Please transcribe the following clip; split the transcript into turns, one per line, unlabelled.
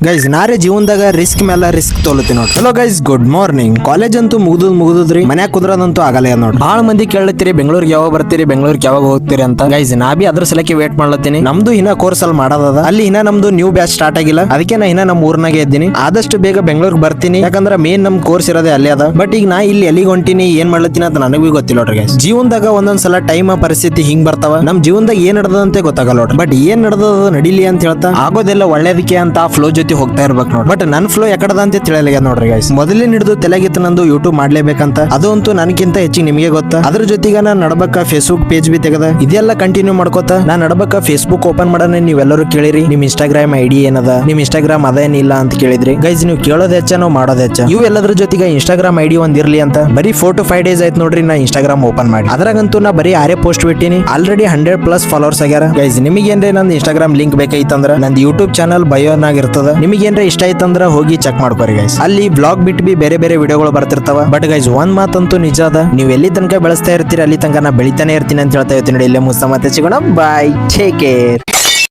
Guys ನಾರೇ ಜೀವನದಾಗ risk ಮೇಲೆ ರಿಸ್ಕ್ ತೋಲತಿ ನೋಡಿ. Hello guys, good morning. College ಅಂತೂ ಮುಗಿದ್ರಿ, ಮನ್ಯಾಗ ಕುದ್ರದಂತೂ ಆಗಲ್ಲ ನೋಡಿ. ಬಹಳ ಮಂದಿ ಕೇಳತ್ತೀರಿ ಬೆಂಗಳೂರಿಗೆ ಯಾವಾಗ ಬರ್ತೀರಿ, ಬೆಂಗಳೂರಿಗೆ ಯಾವಾಗ ಹೋಗ್ತೀರಿ ಅಂತ. ಗೈಸ್ ನಾ ಬಿ ಅದ್ರ ಸಲಕ್ಕೆ ವೇಟ್ ಮಾಡ್ಲತ್ತೀನಿ. ನಮ್ದು ಇನ್ನ ಕೋರ್ಸ್ ಅಲ್ಲಿ ಮಾಡೋದ, ಅಲ್ಲಿ ಇನ್ನ ನಮ್ದು ನ್ಯೂ ಬ್ಯಾಚ್ ಸ್ಟಾರ್ಟ್ ಆಗಿಲ್ಲ. ಅದಕ್ಕೆ ನಾ ಇನ್ನ ನಮ್ಮ ಊರ್ನಾಗೆ ಇದ್ದೀನಿ. ಆದಷ್ಟು ಬೇಗ ಬೆಂಗಳೂರಿಗೆ ಬರ್ತೀನಿ, ಯಾಕಂದ್ರೆ ಮೇನ್ ನಮ್ ಕೋರ್ಸ್ ಇರೋದೇ ಅಲ್ಲೇ ಅದ. ಬಟ್ ಈಗ ನಾ ಇಲ್ಲಿ ಎಲ್ಲಿಗೆ ಹೊಂಟಿನಿ, ಏನ್ ಮಾಡ್ಲತ್ತೀನಿ ಅಂತ ನನಗೂ ಗೊತ್ತಿಲ್ಲ ನೋಡ್ರಿ ಗೈಸ್. ಜೀವನದಾಗ ಒಂದೊಂದ್ಸಲ ಟೈಮ್ ಪರಿಸ್ಥಿತಿ ಹಿಂಗ್ ಬರ್ತಾವ, ನಮ್ ಜೀವನದಾಗ ಏನ್ ನಡೆದಂತೆ ಗೊತ್ತಾಗಲ್ಲ ನೋಡ್ರಿ. ಬಟ್ ಏನ್ ನಡೆದ ನಡಿಲಿ ಅಂತ ಹೇಳ್ತಾ ಆಗೋದೆಲ್ಲ ಒಳ್ಳೇದಕ್ಕೆ ಅಂತ ಫ್ಲೋ ಜೊತೆ ಹೋಗ್ತಾ ಇರ್ಬೇಕು ನೋಡ್ರಿ. ಬಟ್ ನನ್ ಫ್ಲೋ ಯಾಕಡದ ಅಂತ ತಿಳಿಯಲ್ಲ ನೋಡ್ರಿ ಗೈಸ್. ಮೊದಲಿನ ಹಿಡಿದು ತಲೆಗಿತ್ತು ನಂದು ಯೂಟ್ಯೂಬ್ ಮಾಡ್ಲೇಬೇಕಂತ, ಅದು ಅಂತೂ ನನಗಿಂತ ಹೆಚ್ಚಿಗೆ ನಿಮಗೆ ಗೊತ್ತಾ. ಅದ್ರ ಜೊತೆಗೆ ನಾನು ನಡ್ಬೇಕ ಫೇಸ್ಬುಕ್ ಪೇಜ್ ಬಿ ತೆಗದ, ಇದೆಲ್ಲ ಕಂಟಿನ್ಯೂ ಮಾಡ್ಕೋತ ನಾನ್ ನಡ್ಬೇಕ ಫೇಸ್ಬುಕ್ ಓಪನ್ ಮಾಡೋಣ. ನೀವೆಲ್ಲರೂ ಕೇಳಿರಿ ನಿಮ್ ಇನ್ಸ್ಟಾಗ್ರಾಮ್ ಐಡಿ ಏನದ, ನಿಮ್ ಇನ್ಸ್ಟಾಗ್ರಾಮ್ ಅದೇನಿಲ್ಲ ಅಂತ ಕೇಳಿದ್ರಿ ಗೈಸ್. ನೀವು ಕೇಳೋದ್ ಹೆಚ್ಚ, ನಾವು ಮಾಡೋದ್ ಹೆಚ್ಚ. ಇವು ಎಲ್ಲದ್ರ ಜೊತೆಗೆ ಇನ್ಸ್ಟಾಗ್ರಾಮ್ ಐಡಿ ಒಂದ್ ಇರ್ಲಿ ಅಂತ ಬರೀ 4 to 5 days ಆಯ್ತು ನೋಡ್ರಿ ನಾ ಇನ್ಸ್ಟಾಗ್ರಾಮ್ ಓಪನ್ ಮಾಡಿ. ಅದ್ರಾಗಂತೂ ನಾ ಬರೀ 6 ಪೋಸ್ಟ್ ಬಿಟ್ಟಿನಿ, ಆಲ್ರೆಡಿ 100+ ಫಾಲೋವರ್ಸ್ ಆಗ್ಯಾರ ಗೈಸ್. ನಿಮಗೇನ್ರಿ ನಂದು ಇನ್ಸ್ಟಾಗ್ರಾಮ್ ಲಿಂಕ್ ಬೇಕೈತಂದ್ರ ನಂದು ಯೂಟ್ಯೂಬ್ ಚಾನಲ್ ಬಯೋನಾಗ ಇರ್ತದ. ನಿಮಗೇನ್ರ ಇಷ್ಟ ಐತಂದ್ರ ಹೋಗಿ ಚೆಕ್ ಮಾಡ್ಕೋರಿ ಗೈಸ್. ಅಲ್ಲಿ ಬ್ಲಾಗ್ ಬಿಟ್ಟು ಬಿ ಬೇರೆ ಬೇರೆ ವಿಡಿಯೋಗಳು ಬರ್ತಿರ್ತಾವ. ಬಟ್ ಗೈಸ್ ಒಂದ್ ಮಾತಂತೂ ನಿಜ ಅದ, ನೀವು ಎಲ್ಲಿ ತನಕ ಬೆಳೆಸ್ತಾ ಇರ್ತೀರಿ ಅಲ್ಲಿ ತನಕ ನಾ ಬೆಳಿತಾನೆ ಇರ್ತೀನಿ ಅಂತ ಹೇಳ್ತಾ ಇರ್ತೀನಿ ನೋಡಿ. ಇಲ್ಲೇ ಮುಸ್ತ ಮತ್ತೆ ಸಿಗೋಣ, ಬಾಯ್, ಟೇಕ್ ಕೇರ್.